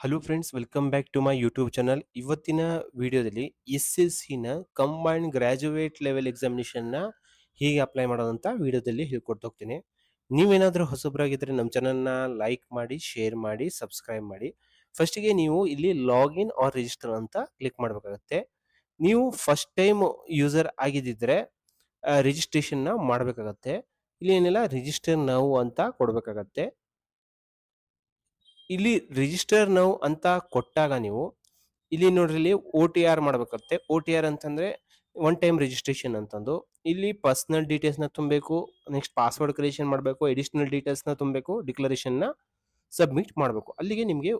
Hello friends, welcome back to my YouTube channel. ಇವತ್ತಿನ ವಿಡಿಯೋದಲ್ಲಿ S L ಸಿನ combined graduate level ಎಕ್ಸಾಮಿನೇಷನ್ನ ಹೇಗೆ ಅಪ್ಲೈ ಮಾಡೋದಂತ ವಿಡಿಯೋದಲ್ಲಿ ಹೇಳ್ಕೊಡ್ತಾ ಹೋಗ್ತೀನಿ. ನೀವೇನಾದರೂ ಹೊಸಬರಾಗಿದ್ದರೆ ನಮ್ಮ ಚಾನಲ್ನ ಲೈಕ್ ಮಾಡಿ, ಶೇರ್ ಮಾಡಿ, ಸಬ್ಸ್ಕ್ರೈಬ್ ಮಾಡಿ. ಫಸ್ಟಿಗೆ ನೀವು ಇಲ್ಲಿ ಲಾಗಿನ್ ಆರ್ ರಿಜಿಸ್ಟರ್ ಅಂತ ಕ್ಲಿಕ್ ಮಾಡಬೇಕಾಗತ್ತೆ. ನೀವು ಫಸ್ಟ್ ಟೈಮ್ ಯೂಸರ್ ಆಗಿದ್ದಿದ್ರೆ ರಿಜಿಸ್ಟ್ರೇಷನ್ನ ಮಾಡಬೇಕಾಗತ್ತೆ. ಇಲ್ಲಿ ಏನಿಲ್ಲ, ರಿಜಿಸ್ಟರ್ ನೌ ಅಂತ ಕೊಡಬೇಕಾಗತ್ತೆ. ಇಲ್ಲಿ ರಿಜಿಸ್ಟರ್ ನೌ ಅಂತ ಕೊಟ್ಟಾಗ ನೀವು ಇಲ್ಲಿ ನೋಡ್ರಿ, ಇಲ್ಲಿ ಒ ಟಿ ಆರ್ ಮಾಡ್ಬೇಕಾಗುತ್ತೆ. ಒ ಟಿ ಆರ್ ಅಂತಂದ್ರೆ ಒನ್ ಟೈಮ್ ರಿಜಿಸ್ಟ್ರೇಷನ್ ಅಂತಂದು ಇಲ್ಲಿ ಪರ್ಸನಲ್ ಡೀಟೇಲ್ಸ್ ನ ತುಂಬಬೇಕು, ನೆಕ್ಸ್ಟ್ ಪಾಸ್ವರ್ಡ್ ಕ್ರಿಯೇಷನ್ ಮಾಡಬೇಕು, ಎಡಿಷನಲ್ ಡೀಟೇಲ್ಸ್ ನ ತುಂಬಬೇಕು, ಡಿಕ್ಲರೇಷನ್ ನ ಸಬ್ಮಿಟ್ ಮಾಡಬೇಕು. ಅಲ್ಲಿಗೆ ನಿಮಗೆ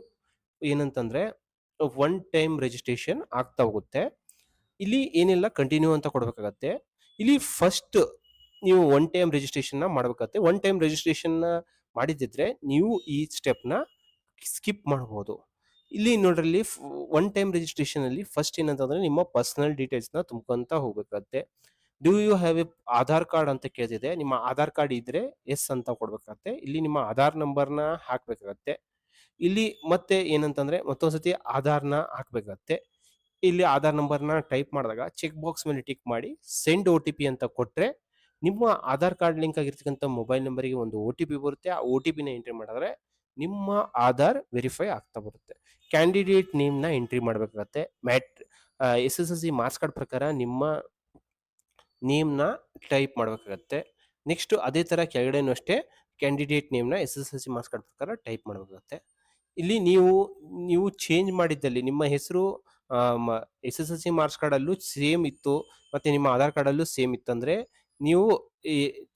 ಏನಂತಂದ್ರೆ ಒನ್ ಟೈಮ್ ರಿಜಿಸ್ಟ್ರೇಷನ್ ಆಗ್ತಾ ಹೋಗುತ್ತೆ. ಇಲ್ಲಿ ಏನಿಲ್ಲ, ಕಂಟಿನ್ಯೂ ಅಂತ ಕೊಡಬೇಕಾಗತ್ತೆ. ಇಲ್ಲಿ ಫಸ್ಟ್ ನೀವು ಒನ್ ಟೈಮ್ ರಿಜಿಸ್ಟ್ರೇಷನ್ ನ ಮಾಡಬೇಕಾಗತ್ತೆ. ಒನ್ ಟೈಮ್ ರಿಜಿಸ್ಟ್ರೇಷನ್ ಮಾಡಿದಿದ್ರೆ ನೀವು ಈ ಸ್ಟೆಪ್ ನ ಸ್ಕಿಪ್ ಮಾಡಬಹುದು. ಇಲ್ಲಿ ನೋಡ್ರಲ್ಲಿ, ಒನ್ ಟೈಮ್ ರಿಜಿಸ್ಟ್ರೇಷನ್ ಅಲ್ಲಿ ಫಸ್ಟ್ ಏನಂತಂದ್ರೆ ನಿಮ್ಮ ಪರ್ಸನಲ್ ಡೀಟೇಲ್ಸ್ ನ ತುಂಬ್ಕೊಂತ ಹೋಗ್ಬೇಕಾಗತ್ತೆ. Do you have a Aadhaar card ಅಂತ ಕೇಳ್ತಿದೆ. ನಿಮ್ಮ ಆಧಾರ್ ಕಾರ್ಡ್ ಇದ್ರೆ ಎಸ್ ಅಂತ ಕೊಡ್ಬೇಕಾಗತ್ತೆ. ಇಲ್ಲಿ ನಿಮ್ಮ ಆಧಾರ್ ನಂಬರ್ನ ಹಾಕ್ಬೇಕಾಗತ್ತೆ. ಇಲ್ಲಿ ಮತ್ತೆ ಏನಂತಂದ್ರೆ ಮತ್ತೊಂದ್ಸತಿ ಆಧಾರ್ನ ಹಾಕ್ಬೇಕಾಗತ್ತೆ. ಇಲ್ಲಿ ಆಧಾರ್ ನಂಬರ್ನ ಟೈಪ್ ಮಾಡಿದಾಗ ಚೆಕ್ ಬಾಕ್ಸ್ ಮೇಲೆ ಟಿಕ್ ಮಾಡಿ ಸೆಂಡ್ ಒ ಟಿ ಪಿ ಅಂತ ಕೊಟ್ರೆ ನಿಮ್ಮ ಆಧಾರ್ ಕಾರ್ಡ್ ಲಿಂಕ್ ಆಗಿರ್ತಕ್ಕಂಥ ಮೊಬೈಲ್ ನಂಬರಿಗೆ ಒಂದು ಒ ಟಿ ಪಿ ಬರುತ್ತೆ. ಆ ಒ ಟಿ ಪಿನ ಎಂಟ್ರಿ ಮಾಡಿದ್ರೆ ನಿಮ್ಮ ಆಧಾರ್ ವೆರಿಫೈ ಆಗ್ತಾ ಬರುತ್ತೆ. ಕ್ಯಾಂಡಿಡೇಟ್ ನೇಮ್ನ ಎಂಟ್ರಿ ಮಾಡಬೇಕಾಗತ್ತೆ. S S L C marks card ಪ್ರಕಾರ ನಿಮ್ಮ ನೇಮ್ನ ಟೈಪ್ ಮಾಡಬೇಕಾಗತ್ತೆ. ನೆಕ್ಸ್ಟ್ ಅದೇ ಥರ ಕೆಳಗಡೆನೂ ಅಷ್ಟೇ ಕ್ಯಾಂಡಿಡೇಟ್ ನೇಮ್ನ S S L C marks card ಪ್ರಕಾರ ಟೈಪ್ ಮಾಡಬೇಕಾಗತ್ತೆ. ಇಲ್ಲಿ ನೀವು ಚೇಂಜ್ ಮಾಡಿದ್ದಲ್ಲಿ ನಿಮ್ಮ ಹೆಸರು S S L C marks ಕಾರ್ಡಲ್ಲೂ ಸೇಮ್ ಇತ್ತು ಮತ್ತು ನಿಮ್ಮ ಆಧಾರ್ ಕಾರ್ಡಲ್ಲೂ ಸೇಮ್ ಇತ್ತಂದರೆ ನೀವು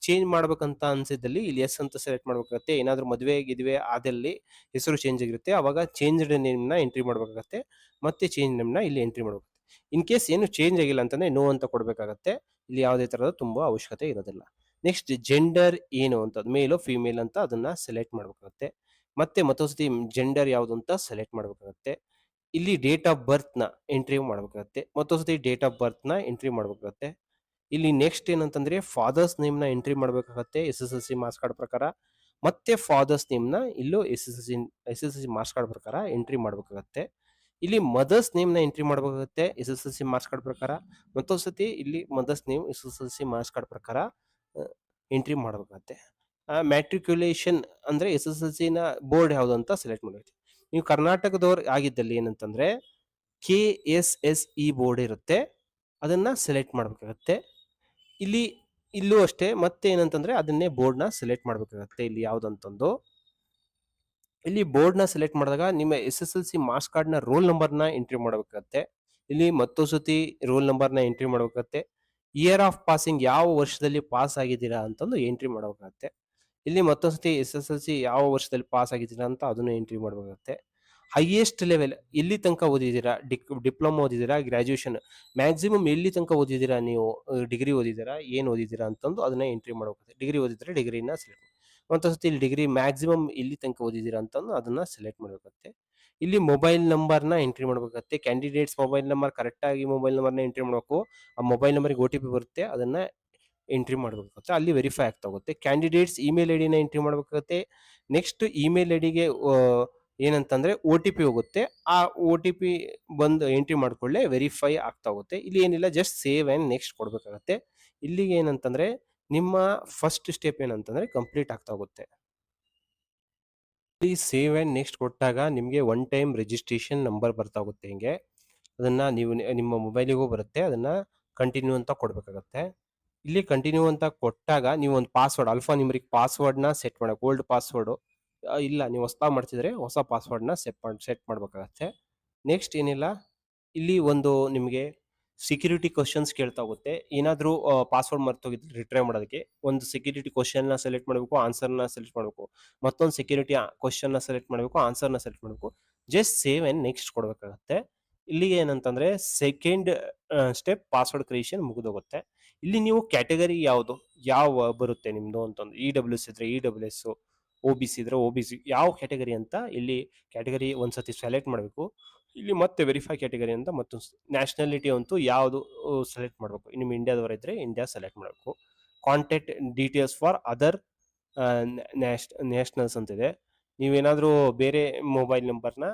ಚೇಂಜ್ ಮಾಡ್ಬೇಕಂತ ಅನ್ಸಿದ್ದಲ್ಲಿ ಇಲ್ಲಿ ಎಸ್ ಅಂತ ಸೆಲೆಕ್ಟ್ ಮಾಡ್ಬೇಕಾಗತ್ತೆ. ಏನಾದರೂ ಮದುವೆ ಗಿದುವೆ ಆದಲ್ಲಿ ಹೆಸರು ಚೇಂಜ್ ಆಗಿರುತ್ತೆ, ಅವಾಗ ಚೇಂಜ್ಡ್ ನೇಮ್ನ ಎಂಟ್ರಿ ಮಾಡ್ಬೇಕಾಗತ್ತೆ. ಮತ್ತೆ ಚೇಂಜ್ ನೇಮ್ನ ಇಲ್ಲಿ ಎಂಟ್ರಿ ಮಾಡಬೇಕು. ಇನ್ ಕೇಸ್ ಏನು ಚೇಂಜ್ ಆಗಿಲ್ಲ ಅಂತಂದ್ರೆ ನೋ ಅಂತ ಕೊಡಬೇಕಾಗತ್ತೆ. ಇಲ್ಲಿ ಯಾವುದೇ ಥರದ ತುಂಬ ಅವಶ್ಯಕತೆ ಇರೋದಿಲ್ಲ. ನೆಕ್ಸ್ಟ್ ಜೆಂಡರ್ ಏನು ಅಂತ, ಮೇಲೋ ಫಿಮೇಲ್ ಅಂತ ಅದನ್ನ ಸೆಲೆಕ್ಟ್ ಮಾಡ್ಬೇಕಾಗತ್ತೆ. ಮತ್ತೆ ಮತ್ತೊಂದ್ಸತಿ ಜೆಂಡರ್ ಯಾವುದು ಅಂತ ಸೆಲೆಕ್ಟ್ ಮಾಡ್ಬೇಕಾಗತ್ತೆ. ಇಲ್ಲಿ ಡೇಟ್ ಆಫ್ ಬರ್ತ್ ನ ಎಂಟ್ರಿ ಮಾಡ್ಬೇಕಾಗತ್ತೆ. ಮತ್ತೊಂದ್ಸತಿ ಡೇಟ್ ಆಫ್ ಬರ್ತ್ ನ ಎಂಟ್ರಿ ಮಾಡ್ಬೇಕಾಗತ್ತೆ. ಇಲ್ಲಿ ನೆಕ್ಸ್ಟ್ ಏನಂತಂದ್ರೆ ಫಾದರ್ಸ್ ನೇಮ್ ನ ಎಂಟ್ರಿ ಮಾಡ್ಬೇಕಾಗತ್ತೆ S S L C marks card ಪ್ರಕಾರ. ಮತ್ತೆ ಫಾದರ್ಸ್ ನೇಮ್ ನ ಇಲ್ಲೂ S S L C marks card ಪ್ರಕಾರ ಎಂಟ್ರಿ ಮಾಡ್ಬೇಕಾಗತ್ತೆ. ಇಲ್ಲಿ ಮದರ್ಸ್ ನೇಮ್ ನ ಎಂಟ್ರಿ ಮಾಡ್ಬೇಕಾಗತ್ತೆ S S L C marks card ಪ್ರಕಾರ. ಮತ್ತೊಂದ್ಸತಿ ಇಲ್ಲಿ mother's name S S L C marks card ಪ್ರಕಾರ ಎಂಟ್ರಿ ಮಾಡ್ಬೇಕಾಗತ್ತೆ. ಮ್ಯಾಟ್ರಿಕ್ಯುಲೇಷನ್ ಅಂದ್ರೆ ಎಸ್ ಎಸ್ ಎಲ್ ಸಿ ನ ಬೋರ್ಡ್ ಯಾವುದು ಅಂತ ಸೆಲೆಕ್ಟ್ ಮಾಡಬೇಕು. ನೀವು ಕರ್ನಾಟಕದವ್ರು ಆಗಿದ್ದಲ್ಲಿ ಏನಂತಂದ್ರೆ K S S E board ಇರುತ್ತೆ, ಅದನ್ನ ಸೆಲೆಕ್ಟ್ ಮಾಡ್ಬೇಕಾಗತ್ತೆ. ಇಲ್ಲೂ ಅಷ್ಟೇ ಮತ್ತೆ ಏನಂತಂದ್ರೆ ಅದನ್ನೇ ಬೋರ್ಡ್ನ ಸೆಲೆಕ್ಟ್ ಮಾಡ್ಬೇಕಾಗತ್ತೆ. ಇಲ್ಲಿ ಯಾವ್ದಂತಂದು ಇಲ್ಲಿ ಬೋರ್ಡ್ನ ಸೆಲೆಕ್ಟ್ ಮಾಡಿದಾಗ ನಿಮ್ಮ S S L C marks ಕಾರ್ಡ್ನ ರೋಲ್ ನಂಬರ್ನ ಎಂಟ್ರಿ ಮಾಡಬೇಕಾಗತ್ತೆ. ಇಲ್ಲಿ ಮತ್ತೊಂದು ಸತಿ ರೋಲ್ ನಂಬರ್ನ ಎಂಟ್ರಿ ಮಾಡಬೇಕಾಗತ್ತೆ. ಇಯರ್ ಆಫ್ ಪಾಸಿಂಗ್ ಯಾವ ವರ್ಷದಲ್ಲಿ ಪಾಸ್ ಆಗಿದ್ದೀರಾ ಅಂತಂದು ಎಂಟ್ರಿ ಮಾಡಬೇಕಾಗತ್ತೆ. ಇಲ್ಲಿ ಮತ್ತೊಂದ್ಸತಿ ಎಸ್ ಎಸ್ ಎಲ್ ಸಿ ಯಾವ ವರ್ಷದಲ್ಲಿ ಪಾಸ್ ಆಗಿದ್ದೀರಾ ಅಂತ ಅದನ್ನು ಎಂಟ್ರಿ ಮಾಡಬೇಕಾಗತ್ತೆ. ಹೈಯೆಸ್ಟ್ ಲೆವೆಲ್ ಎಲ್ಲಿ ತನಕ ಓದಿದ್ದೀರಾ, ಡಿಪ್ಲೊಮಾ ಓದಿದ್ದೀರಾ, ಗ್ರಾಜುಯೇಷನ್ ಮ್ಯಾಕ್ಸಿಮಮ್ ಎಲ್ಲಿ ತನಕ ಓದಿದ್ದೀರಾ, ನೀವು ಡಿಗ್ರಿ ಓದಿದ್ದೀರಾ, ಏನು ಓದಿದ್ದೀರಾ ಅಂತಂದು ಅದನ್ನ ಎಂಟ್ರಿ ಮಾಡಬೇಕಾಗುತ್ತೆ. ಡಿಗ್ರಿ ಓದಿದ್ರೆ ಡಿಗ್ರಿನ ಸೆಲೆಕ್ಟ್ ಮತ್ತೊಂದ್ಸತಿ ಇಲ್ಲಿ ಡಿಗ್ರಿ ಮ್ಯಾಕ್ಸಿಮಮ್ ಎಲ್ಲಿ ತನಕ ಓದಿದ್ದೀರಾ ಅಂತಂದು ಅದನ್ನ ಸೆಲೆಕ್ಟ್ ಮಾಡಬೇಕಾಗುತ್ತೆ. ಇಲ್ಲಿ ಮೊಬೈಲ್ ನಂಬರ್ನ ಎಂಟ್ರಿ ಮಾಡಬೇಕಾಗುತ್ತೆ. ಕ್ಯಾಂಡಿಡೇಟ್ಸ್ ಮೊಬೈಲ್ ನಂಬರ್ ಕರೆಕ್ಟಾಗಿ ಮೊಬೈಲ್ ನಂಬರ್ನ ಎಂಟ್ರಿ ಮಾಡಬೇಕು. ಆ ಮೊಬೈಲ್ ನಂಬರ್ಗೆ ಒ ಟಿ ಪಿ ಬರುತ್ತೆ, ಅದನ್ನ ಎಂಟ್ರಿ ಮಾಡಬೇಕಾಗುತ್ತೆ. ಅಲ್ಲಿ ವೆರಿಫೈ ಆಗ್ತಾ ಹೋಗುತ್ತೆ. ಕ್ಯಾಂಡಿಡೇಟ್ಸ್ ಇಮೇಲ್ ಐ ಡಿನ ಎಂಟ್ರಿ ಮಾಡಬೇಕಾಗುತ್ತೆ. ನೆಕ್ಸ್ಟ್ ಇಮೇಲ್ ಐ ಡಿಗೆ ಏನಂತಂದ್ರೆ ಒ ಟಿ ಪಿ ಹೋಗುತ್ತೆ. ಆ ಒ ಟಿ ಪಿ ಬಂದು ಎಂಟ್ರಿ ಮಾಡ್ಕೊಳ್ಳೆ ವೆರಿಫೈ ಆಗ್ತಾ ಹೋಗುತ್ತೆ. ಇಲ್ಲಿ ಏನಿಲ್ಲ, ಜಸ್ಟ್ ಸೇವ್ ಆ್ಯಂಡ್ ನೆಕ್ಸ್ಟ್ ಕೊಡಬೇಕಾಗತ್ತೆ. ಇಲ್ಲಿಗೆ ಏನಂತಂದ್ರೆ ನಿಮ್ಮ ಫಸ್ಟ್ ಸ್ಟೆಪ್ ಏನಂತಂದ್ರೆ ಕಂಪ್ಲೀಟ್ ಆಗ್ತಾ ಹೋಗುತ್ತೆ. ಇಲ್ಲಿ ಸೇವ್ ಆ್ಯಂಡ್ ನೆಕ್ಸ್ಟ್ ಕೊಟ್ಟಾಗ ನಿಮಗೆ ಒನ್ ಟೈಮ್ ರಿಜಿಸ್ಟ್ರೇಷನ್ ನಂಬರ್ ಬರ್ತಾ ಹೋಗುತ್ತೆ. ಹಿಂಗೆ ಅದನ್ನ ನೀವು ನಿಮ್ಮ ಮೊಬೈಲಿಗೂ ಬರುತ್ತೆ, ಅದನ್ನ ಕಂಟಿನ್ಯೂ ಅಂತ ಕೊಡಬೇಕಾಗತ್ತೆ. ಇಲ್ಲಿ ಕಂಟಿನ್ಯೂ ಅಂತ ಕೊಟ್ಟಾಗ ನೀವು ಒಂದು ಪಾಸ್ವರ್ಡ್ ಆಲ್ಫಾ ನ್ಯೂಮರಿಕ್ ಪಾಸ್ವರ್ಡ್ನ ಸೆಟ್ ಮಾಡಬೇಕು. ಓಲ್ಡ್ ಪಾಸ್ವರ್ಡು ಇಲ್ಲ, ನೀವು ಹೊಸದಾಗಿ ಮಾಡ್ತಿದ್ರೆ ಹೊಸ ಪಾಸ್ವರ್ಡ್ನ ಸೆಟ್ ಮಾಡಬೇಕಾಗತ್ತೆ. ನೆಕ್ಸ್ಟ್ ಏನಿಲ್ಲ, ಇಲ್ಲಿ ಒಂದು ನಿಮಗೆ ಸೆಕ್ಯೂರಿಟಿ ಕ್ವಶನ್ಸ್ ಕೇಳ್ತಾ ಹೋಗುತ್ತೆ. ಏನಾದರೂ ಪಾಸ್ವರ್ಡ್ ಮರ್ತೋಗಿದ್ರೆ ರಿಟ್ರೈ ಮಾಡೋದಕ್ಕೆ ಒಂದು ಸೆಕ್ಯೂರಿಟಿ ಕ್ವಶನ್ನ ಸೆಲೆಕ್ಟ್ ಮಾಡಬೇಕು, ಆನ್ಸರ್ನ ಸೆಲೆಕ್ಟ್ ಮಾಡಬೇಕು. ಮತ್ತೊಂದು ಸೆಕ್ಯೂರಿಟಿ ಕ್ವಶನ್ನ ಸೆಲೆಕ್ಟ್ ಮಾಡಬೇಕು, ಆನ್ಸರ್ನ ಸೆಲೆಕ್ಟ್ ಮಾಡಬೇಕು. ಜಸ್ಟ್ ಸೇವ್ ಆ್ಯಂಡ್ ನೆಕ್ಸ್ಟ್ ಕೊಡಬೇಕಾಗತ್ತೆ. ಇಲ್ಲಿಗೆ ಏನಂತಂದ್ರೆ ಸೆಕೆಂಡ್ ಸ್ಟೆಪ್ ಪಾಸ್ವರ್ಡ್ ಕ್ರಿಯೇಷನ್ ಮುಗಿದೋಗುತ್ತೆ. ಇಲ್ಲಿ ನೀವು ಕ್ಯಾಟಗರಿ ಯಾವ ಬರುತ್ತೆ ನಿಮ್ದು ಅಂತಂದು, ಇ ಡಬ್ಲ್ಯೂ ಎಸ್ ಇದ್ರೆ E W S, O B C ಇದ್ರೆ ಒ ಬಿ ಸಿ, ಯಾವ ಕ್ಯಾಟಗರಿ ಅಂತ ಇಲ್ಲಿ ಕ್ಯಾಟಗರಿ ಒಂದ್ಸತಿ ಸೆಲೆಕ್ಟ್ ಮಾಡಬೇಕು. ಇಲ್ಲಿ ಮತ್ತೆ ವೆರಿಫೈ ಕ್ಯಾಟಗರಿ ಅಂತ ಮತ್ತೊಂದು ನ್ಯಾಷನಾಲಿಟಿ ಅಂತೂ ಯಾವುದು ಸೆಲೆಕ್ಟ್ ಮಾಡಬೇಕು. ನಿಮ್ಮ ಇಂಡಿಯಾದವರ ಇದ್ರೆ ಇಂಡಿಯಾ ಸೆಲೆಕ್ಟ್ ಮಾಡಬೇಕು. Contact details for other nationals ಅಂತಿದೆ. ನೀವೇನಾದರೂ ಬೇರೆ ಮೊಬೈಲ್ ನಂಬರ್ನ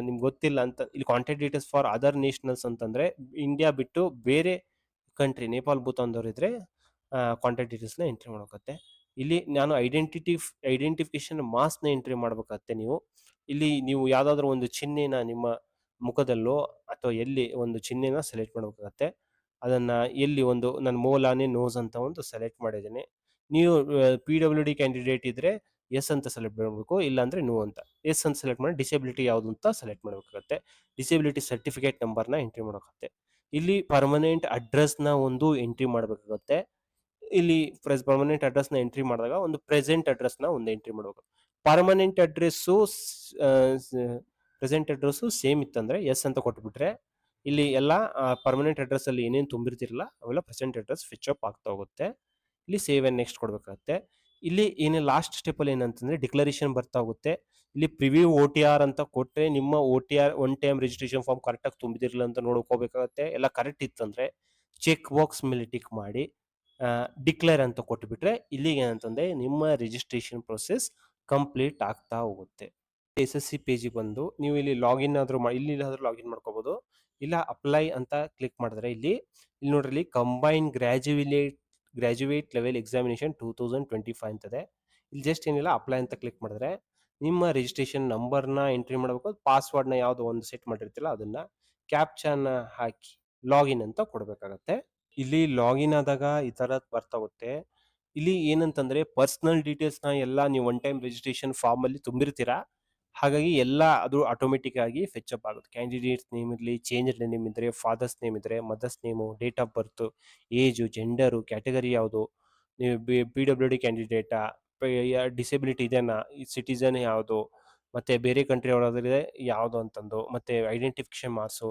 ನಿಮ್ಗೆ ಗೊತ್ತಿಲ್ಲ ಅಂತ ಇಲ್ಲಿ ಕಾಂಟ್ಯಾಕ್ಟ್ ಡೀಟೇಲ್ಸ್ ಫಾರ್ ಅದರ್ ನೇಷನಲ್ಸ್ ಅಂತಂದ್ರೆ ಇಂಡಿಯಾ ಬಿಟ್ಟು ಬೇರೆ ಕಂಟ್ರಿ ನೇಪಾಲ್ ಭೂತಾನ್ದವ್ರು ಇದ್ರೆ ಕಾಂಟ್ಯಾಕ್ಟ್ ಡೀಟೇಲ್ಸ್ನ ಎಂಟ್ರಿ ಮಾಡ್ಬೇಕತ್ತೆ. ಇಲ್ಲಿ ನಾನು ಐಡೆಂಟಿಫಿಕೇಶನ್ ಮಾಸ್ನ ಎಂಟ್ರಿ ಮಾಡ್ಬೇಕಾಗತ್ತೆ ನೀವು. ಇಲ್ಲಿ ನೀವು ಯಾವ್ದಾದ್ರು ಒಂದು ಚಿಹ್ನೆನ ನಿಮ್ಮ ಮುಖದಲ್ಲೋ ಅಥವಾ ಎಲ್ಲಿ ಒಂದು ಚಿಹ್ನೆನ ಸೆಲೆಕ್ಟ್ ಮಾಡ್ಬೇಕಾಗತ್ತೆ. ಅದನ್ನ ಎಲ್ಲಿ ಒಂದು ನನ್ನ ಮೋಲಾನೆ ನೋಸ್ ಅಂತ ಒಂದು ಸೆಲೆಕ್ಟ್ ಮಾಡಿದ್ದೀನಿ. ನೀವು PWD ಕ್ಯಾಂಡಿಡೇಟ್ ಇದ್ರೆ ಎಸ್ ಅಂತ ಸೆಲೆಕ್ಟ್ ಮಾಡಬೇಕು, ಇಲ್ಲ ಅಂದ್ರೆ ನೋ ಅಂತ. ಎಸ್ ಅಂತ ಸೆಲೆಕ್ಟ್ ಮಾಡಿ ಡಿಸೇಬಿಲಿಟಿ ಯಾವುದು ಅಂತ ಸೆಲೆಕ್ಟ್ ಮಾಡಬೇಕಾಗತ್ತೆ. ಡಿಸೇಬಿಲಿಟಿ ಸರ್ಟಿಫಿಕೇಟ್ ನಂಬರ್ನ ಎಂಟ್ರಿ ಮಾಡೋಕ್ಕಾಗತ್ತೆ. ಇಲ್ಲಿ ಪರ್ಮನೆಂಟ್ ಅಡ್ರೆಸ್ನ ಒಂದು ಎಂಟ್ರಿ ಮಾಡಬೇಕಾಗತ್ತೆ. ಇಲ್ಲಿ ಪರ್ಮನೆಂಟ್ ಅಡ್ರೆಸ್ನ ಎಂಟ್ರಿ ಮಾಡಿದಾಗ ಒಂದು ಪ್ರೆಸೆಂಟ್ ಅಡ್ರೆಸ್ನ ಒಂದು ಎಂಟ್ರಿ ಮಾಡಬೇಕು. Permanent address present address same ಇತ್ತಂದ್ರೆ ಎಸ್ ಅಂತ ಕೊಟ್ಬಿಟ್ರೆ ಇಲ್ಲಿ ಎಲ್ಲ ಪರ್ಮನೆಂಟ್ ಅಡ್ರೆಸ್ ಅಲ್ಲಿ ಏನೇನು ತುಂಬಿರ್ತಿರಲ್ಲ ಅವೆಲ್ಲ ಪ್ರೆಸೆಂಟ್ ಅಡ್ರೆಸ್ ಫಿಚ್ ಅಪ್ ಆಗ್ತಾ ಹೋಗುತ್ತೆ. ಇಲ್ಲಿ ಸೇವ್ ಅಂಡ್ ನೆಕ್ಸ್ಟ್ ಕೊಡ್ಬೇಕಾಗುತ್ತೆ. ಇಲ್ಲಿ ಏನೇ ಲಾಸ್ಟ್ ಸ್ಟೆಪ್ ಅಲ್ಲಿ ಏನಂತಂದ್ರೆ ಡಿಕ್ಲರೇಷನ್ ಬರ್ತಾ ಹೋಗುತ್ತೆ. ಇಲ್ಲಿ ಪ್ರಿವ್ಯೂ OTR ಅಂತ ಕೊಟ್ರೆ ನಿಮ್ಮ OTR one time registration form correct ಆಗಿ ತುಂಬಿದಿರಲ್ಲ ಅಂತ ನೋಡ್ಕೋಬೇಕಾಗತ್ತೆ. ಎಲ್ಲ ಕರೆಕ್ಟ್ ಇತ್ತಂದ್ರೆ ಚೆಕ್ ಬಾಕ್ಸ್ ಮೇಲೆ ಟಿಕ್ ಮಾಡಿ ಡಿಕ್ಲೇರ್ ಅಂತ ಕೊಟ್ಬಿಟ್ರೆ ಇಲ್ಲಿಗೆ ಏನಂತಂದ್ರೆ ನಿಮ್ಮ ರಿಜಿಸ್ಟ್ರೇಷನ್ ಪ್ರೊಸೆಸ್ ಕಂಪ್ಲೀಟ್ ಆಗ್ತಾ ಹೋಗುತ್ತೆ. SSC ಪೇಜಿಗೆ ಬಂದು ನೀವು ಇಲ್ಲಿ ಲಾಗಿನ್ ಆದ್ರೂ ಇಲ್ಲಿ ಲಾಗಿನ್ ಮಾಡ್ಕೋಬಹುದು, ಇಲ್ಲ ಅಪ್ಲೈ ಅಂತ ಕ್ಲಿಕ್ ಮಾಡಿದ್ರೆ ಇಲ್ಲಿ ನೋಡ್ರಿ ಕಂಬೈನ್ ಗ್ರಾಜುಯೇಟ್ ಲೆವೆಲ್ ಎಕ್ಸಾಮಿನೇಷನ್ 2025 ಅಂತದೆ. ಇಲ್ಲಿ ಜಸ್ಟ್ ಏನಿಲ್ಲ ಅಪ್ಲೈ ಅಂತ ಕ್ಲಿಕ್ ಮಾಡಿದ್ರೆ ನಿಮ್ಮ ರಿಜಿಸ್ಟ್ರೇಷನ್ ನಂಬರ್ನ ಎಂಟ್ರಿ ಮಾಡಬೇಕು, ಪಾಸ್ವರ್ಡ್ನ ಯಾವ್ದು ಒಂದು ಸೆಟ್ ಮಾಡಿರ್ತಿಲ್ಲ ಅದನ್ನ, ಕ್ಯಾಪ್ಚಾನ ಹಾಕಿ ಲಾಗಿನ್ ಅಂತ ಕೊಡ್ಬೇಕಾಗತ್ತೆ. ಇಲ್ಲಿ ಲಾಗಿನ್ ಆದಾಗ ಈ ತರ ಬರ್ತಾ ಹೋಗುತ್ತೆ. ಇಲ್ಲಿ ಏನಂತಂದ್ರೆ ಪರ್ಸನಲ್ ಡೀಟೇಲ್ಸ್ನ ಎಲ್ಲ ನೀವು ಒನ್ ಟೈಮ್ ರಿಜಿಸ್ಟ್ರೇಷನ್ ಫಾರ್ಮ್ ಅಲ್ಲಿ ತುಂಬಿರ್ತೀರಾ, ಹಾಗಾಗಿ ಎಲ್ಲ ಅದು ಆಟೋಮೆಟಿಕ್ ಆಗಿ ಫೆಚ್ ಅಪ್ ಆಗುತ್ತೆ. ಕ್ಯಾಂಡಿಡೇಟ್ಸ್ ನೇಮ್ ಇರಲಿ, ಚೇಂಜ್ ನೇಮ್ ಇದ್ರೆ, ಫಾದರ್ಸ್ ನೇಮ್ ಇದ್ರೆ, mother's name, date of birth, age, gender, category ಯಾವುದು, ನೀವು PWD ಕ್ಯಾಂಡಿಡೇಟಾ, ಡಿಸೆಬಿಲಿಟಿ ಇದೆನಾ, ಸಿಟಿಸನ್ ಯಾವುದು, ಮತ್ತೆ ಬೇರೆ ಕಂಟ್ರಿ ಒಳಗಡೆ ಯಾವುದು ಅಂತಂದು, ಮತ್ತೆ ಐಡೆಂಟಿಫಿಕೇಶನ್ ಮಾರ್ಕ್ಸು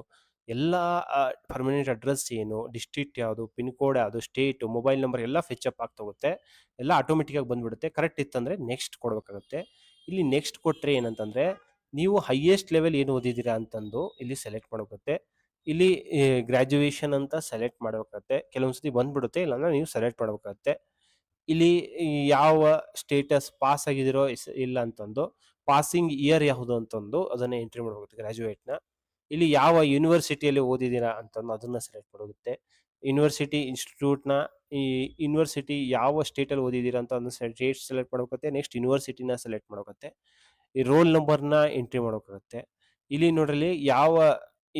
ಎಲ್ಲ, ಪರ್ಮನೆಂಟ್ ಅಡ್ರೆಸ್ ಏನು, ಡಿಸ್ಟ್ರಿಕ್ಟ್ ಯಾವುದು, ಪಿನ್ ಕೋಡ್ ಯಾವುದು, ಸ್ಟೇಟ್, ಮೊಬೈಲ್ ನಂಬರ್ ಎಲ್ಲ ಫೆಚ್ ಅಪ್ ಆಗ್ತಾ ಹೋಗುತ್ತೆ. ಎಲ್ಲ ಆಟೋಮೆಟಿಕ್ ಆಗಿ ಬಂದ್ಬಿಡುತ್ತೆ. ಕರೆಕ್ಟ್ ಇತ್ತಂದ್ರೆ ನೆಕ್ಸ್ಟ್ ಕೊಡ್ಬೇಕಾಗುತ್ತೆ. ಇಲ್ಲಿ ನೆಕ್ಸ್ಟ್ ಕೊಟ್ರೆ ಏನಂತಂದ್ರೆ ನೀವು ಹೈಯೆಸ್ಟ್ ಲೆವೆಲ್ ಏನು ಓದಿದ್ದೀರಾ ಅಂತಂದು ಇಲ್ಲಿ ಸೆಲೆಕ್ಟ್ ಮಾಡಬೇಕಾಗುತ್ತೆ. ಇಲ್ಲಿ ಗ್ರಾಜುಯೇಷನ್ ಅಂತ ಸೆಲೆಕ್ಟ್ ಮಾಡಬೇಕಾಗುತ್ತೆ. ಕೆಲವೊಂದ್ಸತಿ ಬಂದ್ಬಿಡುತ್ತೆ, ಇಲ್ಲಾಂದ್ರೆ ನೀವು ಸೆಲೆಕ್ಟ್ ಮಾಡಬೇಕಾಗುತ್ತೆ. ಇಲ್ಲಿ ಯಾವ ಸ್ಟೇಟಸ್ ಪಾಸ್ ಆಗಿದಿರೋ ಇಲ್ಲ ಅಂತಂದು, ಪಾಸಿಂಗ್ ಇಯರ್ ಯಾವುದು ಅಂತಂದು ಅದನ್ನ ಎಂಟ್ರಿ ಮಾಡಬೇಕಾಗುತ್ತೆ ಗ್ರಾಜುಯೇಟ್ನ. ಇಲ್ಲಿ ಯಾವ ಯೂನಿವರ್ಸಿಟಿಯಲ್ಲಿ ಓದಿದ್ದೀರಾ ಅಂತಂದು ಅದನ್ನ ಸೆಲೆಕ್ಟ್ ಮಾಡಬೇಕಾಗುತ್ತೆ. ಯೂನಿವರ್ಸಿಟಿ ಇನ್ಸ್ಟಿಟ್ಯೂಟ್ನ ಈ ಯೂನಿವರ್ಸಿಟಿ ಯಾವ ಸ್ಟೇಟಲ್ಲಿ ಓದಿದ್ದೀರಾ ಅಂತ ಅದನ್ನ ಸ್ಟೇಟ್ ಸೆಲೆಕ್ಟ್ ಮಾಡಬೇಕಾಗುತ್ತೆ. ನೆಕ್ಸ್ಟ್ ಯೂನಿವರ್ಸಿಟಿನ ಸೆಲೆಕ್ಟ್ ಮಾಡಬೇಕಾಗುತ್ತೆ. ಈ ರೋಲ್ ನಂಬರ್ನ ಎಂಟ್ರಿ ಮಾಡಬೇಕಾಗುತ್ತೆ. ಇಲ್ಲಿ ನೋಡ್ರಿ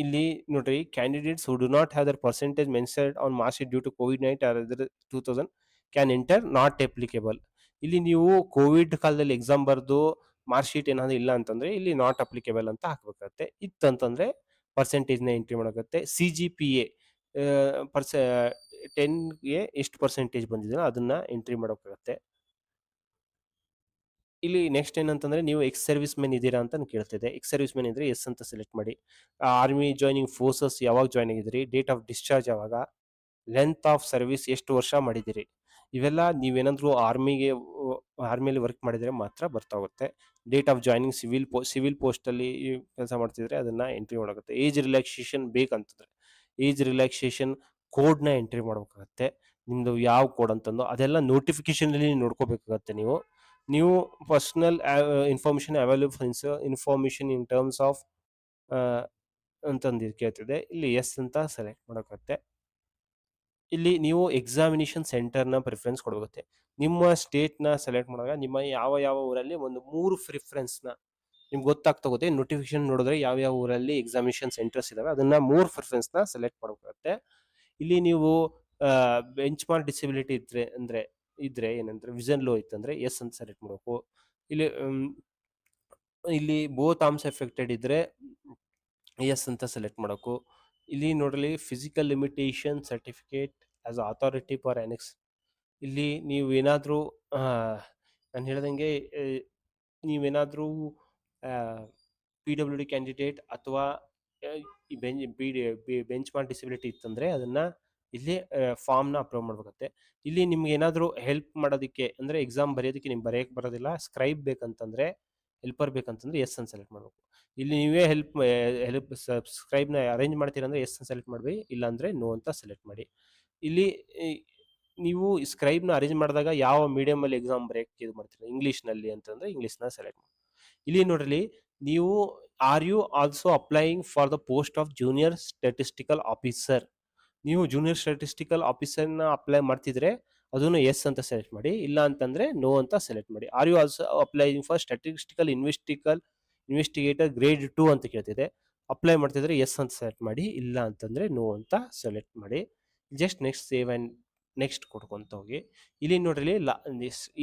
ಇಲ್ಲಿ ನೋಡ್ರಿ candidates who do not have their percentage mentioned on marks sheet due to COVID-19 or 2000 can enter not applicable. ಇಲ್ಲಿ ನೀವು ಕೋವಿಡ್ ಕಾಲದಲ್ಲಿ ಎಕ್ಸಾಮ್ ಬರ್ದು ಮಾರ್ಕ್ ಶೀಟ್ ಏನಾದ್ರು ಇಲ್ಲ ಅಂತಂದ್ರೆ ಇಲ್ಲಿ ನಾಟ್ ಅಪ್ಲಿಕೇಬಲ್ ಅಂತ ಹಾಕ್ಬೇಕಾಗತ್ತೆ. ಇತ್ತಂತಂದ್ರೆ ಪರ್ಸೆಂಟೇಜ್ನ ಎಂಟ್ರಿ ಮಾಡಬೇಕಾಗುತ್ತೆ. CGPA 10ಗೆ ಎಷ್ಟು ಪರ್ಸೆಂಟೇಜ್ ಬಂದಿದೆ ಅದನ್ನ ಎಂಟ್ರಿ ಮಾಡಬೇಕಾಗತ್ತೆ. ಇಲ್ಲಿ ನೆಕ್ಸ್ಟ್ ಏನಂತಂದ್ರೆ ನೀವು ಎಕ್ಸ್ ಸರ್ವಿಸ್ ಮೆನ್ ಇದ್ದೀರಾ ಅಂತ ಕೇಳ್ತಿದೆ. ಎಕ್ಸ್ ಸರ್ವಿಸ್ ಮೆನ್ ಇದ್ರೆ ಎಸ್ ಅಂತ ಸೆಲೆಕ್ಟ್ ಮಾಡಿ. ಆರ್ಮಿ ಜಾಯ್ನಿಂಗ್ ಫೋರ್ಸಸ್ ಯಾವಾಗ ಜಾಯ್ನ್ ಆಗಿದ್ರಿ, ಡೇಟ್ ಆಫ್ ಡಿಸ್ಚಾರ್ಜ್ ಯಾವಾಗ, ಲೆಂತ್ ಆಫ್ ಸರ್ವಿಸ್ ಎಷ್ಟು ವರ್ಷ ಮಾಡಿದಿರಿ, ಇವೆಲ್ಲ ನೀವೇನಾದ್ರೂ ಆರ್ಮಿಯಲ್ಲಿ ವರ್ಕ್ ಮಾಡಿದ್ರೆ ಮಾತ್ರ ಬರ್ತಾ ಹೋಗುತ್ತೆ. Date of joining civil post ಅಲ್ಲಿ ಕೆಲಸ ಮಾಡ್ತಿದ್ರೆ ಅದನ್ನ ಎಂಟ್ರಿ ಮಾಡಾಗುತ್ತೆ. ಏಜ್ ರಿಲ್ಯಾಕ್ಸೇಷನ್ ಬೇಕಂತಂದ್ರೆ ಏಜ್ ರಿಲ್ಯಾಕ್ಸೇಷನ್ ಕೋಡ್ನ ಎಂಟ್ರಿ ಮಾಡ್ಬೇಕಾಗತ್ತೆ. ನಿಮ್ದು ಯಾವ ಕೋಡ್ ಅಂತಂದು ಅದೆಲ್ಲ ನೋಟಿಫಿಕೇಶನ್ ಅಲ್ಲಿ ನೋಡ್ಕೋಬೇಕಾಗತ್ತೆ. ನೀವು personal information available information in terms of ಅಂತಂದು ಕೇಳ್ತಿದೆ. ಇಲ್ಲಿ ಎಸ್ ಅಂತ ಸೆಲೆಕ್ಟ್ ಮಾಡೋಕತ್ತೆ. ಇಲ್ಲಿ ನೀವು ಎಕ್ಸಾಮಿನೇಷನ್ ಸೆಂಟರ್ನ ಪ್ರಿಫರೆನ್ಸ್ ಕೊಡಬೇಕಾಗುತ್ತೆ. ನಿಮ್ಮ ಸ್ಟೇಟ್ನ ಸೆಲೆಕ್ಟ್ ಮಾಡುವಾಗ ನಿಮ್ಮ ಯಾವ ಊರಲ್ಲಿ ಒಂದು 3 ಪ್ರಿಫರೆನ್ಸ್ನ ನಿಮ್ಗೆ ಗೊತ್ತಾಗ್ತಾ ಹೋಗುತ್ತೆ. ನೋಟಿಫಿಕೇಶನ್ ನೋಡಿದ್ರೆ ಯಾವ ಊರಲ್ಲಿ ಎಕ್ಸಾಮಿನೇಷನ್ ಸೆಂಟರ್ಸ್ ಇದಾವೆ ಅದನ್ನ 3 ಪ್ರಿಫರೆನ್ಸ್ನ ಸೆಲೆಕ್ಟ್ ಮಾಡಬೇಕಾಗುತ್ತೆ. ಇಲ್ಲಿ ನೀವು ಬೆಂಚ್ ಮಾರ್ಕ್ ಡಿಸಬಿಲಿಟಿ ಇದ್ರೆ ಏನಂದ್ರೆ ವಿಷನ್ ಲೋ ಇತ್ತಂದ್ರೆ ಎಸ್ ಅಂತ ಸೆಲೆಕ್ಟ್ ಮಾಡಬೇಕು. ಇಲ್ಲಿ ಬೋತ್ ಆರ್ಮ್ಸ್ ಎಫೆಕ್ಟೆಡ್ ಇದ್ರೆ ಎಸ್ ಅಂತ ಸೆಲೆಕ್ಟ್ ಮಾಡಬೇಕು. ಇಲ್ಲಿ ನೋಡ್ರಿ physical limitation certificate as authority for annex. ಇಲ್ಲಿ ನೀವು ಏನಾದರೂ ನಾನು ಹೇಳ್ದಂಗೆ ನೀವೇನಾದರೂ PWD ಕ್ಯಾಂಡಿಡೇಟ್ ಅಥವಾ ಬೆಂಚ್ ಮಾರ್ಕ್ ಡಿಸಬಿಲಿಟಿ ಇತ್ತಂದ್ರೆ ಅದನ್ನ ಇಲ್ಲಿ ಫಾರ್ಮ್ನ ಅಪ್ಲೋಡ್ ಮಾಡ್ಬೇಕಾಗುತ್ತೆ. ಇಲ್ಲಿ ನಿಮ್ಗೆ ಏನಾದರೂ ಹೆಲ್ಪ್ ಮಾಡೋದಕ್ಕೆ ಅಂದ್ರೆ ಎಕ್ಸಾಮ್ ಬರೆಯೋದಕ್ಕೆ ನಿಮ್ಗೆ ಬರೆಯಕ್ಕೆ ಬರೋದಿಲ್ಲ, ಸ್ಕ್ರೈಬ್ ಬೇಕಂತಂದ್ರೆ ಹೆಲ್ಪರ್ ಬೇಕಂತಂದ್ರೆ ಎಸ್ ಅಂತ ಸೆಲೆಕ್ಟ್ ಮಾಡಬೇಕು. ಇಲ್ಲಿ ನೀವೇ ಹೆಲ್ಪ್ ಸಬ್ಸ್ಕ್ರೈಬ್ನ ಅರೇಂಜ್ ಮಾಡ್ತೀರಾ ಅಂದ್ರೆ ಎಸ್ ಅಂತ ಸೆಲೆಕ್ಟ್ ಮಾಡಿ, ಇಲ್ಲಾಂದ್ರೆ ನೋ ಅಂತ ಸೆಲೆಕ್ಟ್ ಮಾಡಿ. ಇಲ್ಲಿ ನೀವು ಸ್ಕ್ರೈಬ್ನ ಅರೇಂಜ್ ಮಾಡಿದಾಗ ಯಾವ ಮೀಡಿಯಮಲ್ಲಿ ಎಕ್ಸಾಮ್ ಬರೆಯಕ್ಕೆ ಇದು ಮಾಡ್ತೀರಾ, ಇಂಗ್ಲೀಷ್ನಲ್ಲಿ ಅಂತಂದ್ರೆ ಇಂಗ್ಲೀಷ್ನ ಸೆಲೆಕ್ಟ್ ಮಾಡಿ. ಇಲ್ಲಿ ನೋಡ್ರಿ ನೀವು are you also applying for the post of junior statistical officer? ನೀವು ಜೂನಿಯರ್ ಸ್ಟ್ಯಾಟಿಸ್ಟಿಕಲ್ ಆಫೀಸರ್ನ ಅಪ್ಲೈ ಮಾಡ್ತಿದ್ರೆ ಅದನ್ನು ಎಸ್ ಅಂತ ಸೆಲೆಕ್ಟ್ ಮಾಡಿ, ಇಲ್ಲ ಅಂತಂದ್ರೆ ನೋ ಅಂತ ಸೆಲೆಕ್ಟ್ ಮಾಡಿ. Are you also applying for statistical investigator grade 2 ಅಂತ ಕೇಳ್ತಿದೆ. ಅಪ್ಲೈ ಮಾಡ್ತಿದ್ರೆ ಎಸ್ ಅಂತ ಸೆಲೆಕ್ಟ್ ಮಾಡಿ, ಇಲ್ಲ ಅಂತಂದ್ರೆ ನೋ ಅಂತ ಸೆಲೆಕ್ಟ್ ಮಾಡಿ. Just next save and next ಕೊಡ್ಕೊಂತ ಹೋಗಿ. ಇಲ್ಲಿ ನೋಡ್ರಿ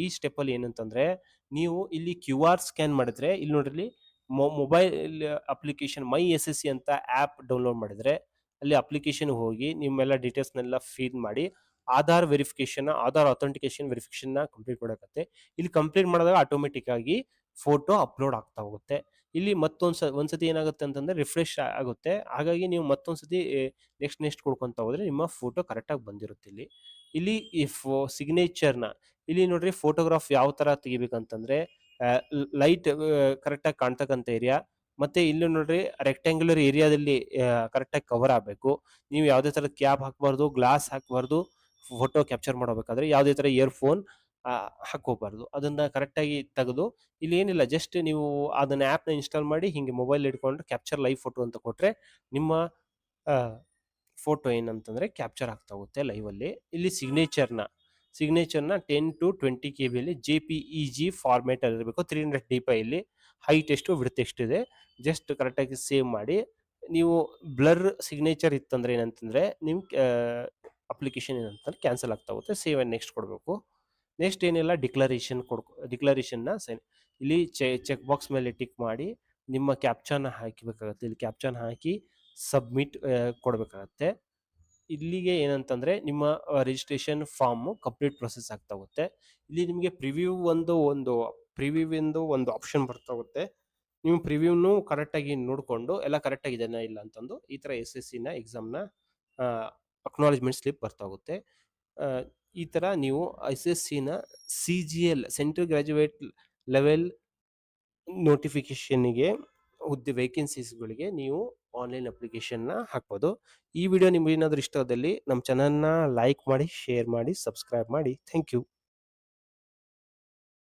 ಈ ಸ್ಟೆಪ್ಪಲ್ಲಿ ಏನಂತಂದ್ರೆ, ನೀವು ಇಲ್ಲಿ ಕ್ಯೂ ಆರ್ ಸ್ಕ್ಯಾನ್ ಮಾಡಿದ್ರೆ ಇಲ್ಲಿ ನೋಡ್ರಿ ಮೊಬೈಲ್ ಅಪ್ಲಿಕೇಶನ್ ಮೈ ಎಸ್ ಎಸ್ ಸಿ ಅಂತ ಆ್ಯಪ್ ಡೌನ್ಲೋಡ್ ಮಾಡಿದ್ರೆ ಅಲ್ಲಿ ಅಪ್ಲಿಕೇಶನ್ ಹೋಗಿ ನಿಮ್ಮೆಲ್ಲ ಡೀಟೇಲ್ಸ್ನೆಲ್ಲ ಫೀಲ್ ಮಾಡಿ ಆಧಾರ್ ಅಥೆಂಟಿಕೇಶನ್ ವೆರಿಫಿಕೇಶನ್ ಕಂಪ್ಲೀಟ್ ಮಾಡಕತ್ತೆ. ಇಲ್ಲಿ ಕಂಪ್ಲೀಟ್ ಮಾಡಿದಾಗ ಆಟೋಮೆಟಿಕ್ ಆಗಿ ಫೋಟೋ ಅಪ್ಲೋಡ್ ಆಗ್ತಾ ಹೋಗುತ್ತೆ. ಇಲ್ಲಿ ಒಂದ್ಸತಿ ಏನಾಗುತ್ತೆ ಅಂತಂದ್ರೆ ರಿಫ್ರೆಶ್ ಆಗುತ್ತೆ. ಹಾಗಾಗಿ ನೀವು ಮತ್ತೊಂದ್ಸತಿ ನೆಕ್ಸ್ಟ್ ಕೊಡ್ಕೊಂತ ಹೋದ್ರೆ ನಿಮ್ಮ ಫೋಟೋ ಕರೆಕ್ಟಾಗಿ ಬಂದಿರುತ್ತೆ. ಇಲ್ಲಿ ಈ ಸಿಗ್ನೇಚರ್ನ ಇಲ್ಲಿ ನೋಡ್ರಿ ಫೋಟೋಗ್ರಾಫ್ ಯಾವ ತರ ತೆಗಿಬೇಕಂತಂದ್ರೆ ಲೈಟ್ ಕರೆಕ್ಟಾಗಿ ಕಾಣ್ತಕ್ಕಂಥ ಏರಿಯಾ, ಮತ್ತೆ ಇಲ್ಲಿ ನೋಡ್ರಿ ರೆಕ್ಟ್ಯಾಂಗ್ಯುಲರ್ ಏರಿಯಾದಲ್ಲಿ ಕರೆಕ್ಟಾಗಿ ಕವರ್ ಆಗಬೇಕು. ನೀವು ಯಾವುದೇ ಥರ ಕ್ಯಾಪ್ ಹಾಕಬಾರ್ದು, ಗ್ಲಾಸ್ ಹಾಕಬಾರ್ದು. ಫೋಟೋ ಕ್ಯಾಪ್ಚರ್ ಮಾಡಬೇಕಾದ್ರೆ ಯಾವುದೇ ಥರ ಇಯರ್ಫೋನ್ ಹಾಕೋಬಾರ್ದು. ಅದನ್ನ ಕರೆಕ್ಟಾಗಿ ತೆಗೆದು ಇಲ್ಲಿ ಏನಿಲ್ಲ, ಜಸ್ಟ್ ನೀವು ಅದನ್ನ ಆ್ಯಪ್ನ ಇನ್ಸ್ಟಾಲ್ ಮಾಡಿ ಹಿಂಗೆ ಮೊಬೈಲ್ ಇಟ್ಕೊಂಡ್ರೆ ಕ್ಯಾಪ್ಚರ್ ಲೈವ್ ಫೋಟೋ ಅಂತ ಕೊಟ್ಟರೆ ನಿಮ್ಮ ಫೋಟೋ ಏನಂತಂದರೆ ಕ್ಯಾಪ್ಚರ್ ಆಗ್ತಾ ಹೋಗುತ್ತೆ ಲೈವಲ್ಲಿ. ಇಲ್ಲಿ ಸಿಗ್ನೇಚರ್ನ 10 to 20 KB JPEG ಫಾರ್ಮೇಟಲ್ಲಿ ಇರಬೇಕು. 300 dpi ಇಲ್ಲಿ ಹೈಟ್ ಎಷ್ಟು ವಿಡ್ತ್ ಎಷ್ಟಿದೆ ಜಸ್ಟ್ ಕರೆಕ್ಟಾಗಿ ಸೇವ್ ಮಾಡಿ. ನೀವು ಬ್ಲರ್ ಸಿಗ್ನೇಚರ್ ಇತ್ತಂದ್ರೆ ಏನಂತಂದರೆ ನಿಮ್ಮ ಅಪ್ಲಿಕೇಶನ್ ಏನಂತಂದ್ರೆ ಕ್ಯಾನ್ಸಲ್ ಆಗ್ತಾ ಹೋಗುತ್ತೆ. ಸೇವ್ ಆ್ಯಂಡ್ ನೆಕ್ಸ್ಟ್ ಕೊಡಬೇಕು. ನೆಕ್ಸ್ಟ್ ಏನಿಲ್ಲ ಡಿಕ್ಲರೇಷನ್ನ ಇಲ್ಲಿ ಚೆಕ್ ಬಾಕ್ಸ್ ಮೇಲೆ ಟಿಕ್ ಮಾಡಿ ನಿಮ್ಮ ಕ್ಯಾಪ್ಚಾನ ಹಾಕಬೇಕಾಗತ್ತೆ. ಇಲ್ಲಿ ಕ್ಯಾಪ್ಚಾನ ಹಾಕಿ ಸಬ್ಮಿಟ್ ಕೊಡಬೇಕಾಗತ್ತೆ. ಇಲ್ಲಿಗೆ ಏನಂತಂದ್ರೆ ನಿಮ್ಮ ರಿಜಿಸ್ಟ್ರೇಷನ್ ಫಾರ್ಮ್ ಕಂಪ್ಲೀಟ್ ಪ್ರೊಸೆಸ್ ಆಗ್ತಾ ಹೋಗುತ್ತೆ. ಇಲ್ಲಿ ನಿಮಗೆ ಪ್ರಿವ್ಯೂ ಒಂದು ಆಪ್ಷನ್ ಬರ್ತಾ ಹೋಗುತ್ತೆ. ನೀವು ಪ್ರಿವ್ಯೂನು ಕರೆಕ್ಟಾಗಿ ನೋಡಿಕೊಂಡು ಎಲ್ಲ ಕರೆಕ್ಟಾಗಿ ಇದೆನಾ ಇಲ್ಲ ಅಂತಂದು ಈ ಥರ SSC ಎಕ್ಸಾಮ್ನ ಅಕ್ನಾಲೇಜ್ಮೆಂಟ್ ಸ್ಲಿಪ್ ಬರ್ತಾ ಹೋಗುತ್ತೆ. ಈ ಥರ ನೀವು SSC CGL central graduate level ನೋಟಿಫಿಕೇಶನ್ಗೆ ವೇಕೆನ್ಸೀಸ್ಗಳಿಗೆ ನೀವು ಆನ್ಲೈನ್ ಅಪ್ಲಿಕೇಶನ್ನ ಹಾಕ್ಬೋದು. ಈ ವಿಡಿಯೋ ನಿಮ್ಗೆ ಏನಾದರೂ ಇಷ್ಟವಾದಲ್ಲಿ ನಮ್ಮ ಚಾನಲ್ನ ಲೈಕ್ ಮಾಡಿ, ಶೇರ್ ಮಾಡಿ, ಸಬ್ಸ್ಕ್ರೈಬ್ ಮಾಡಿ. Thank you.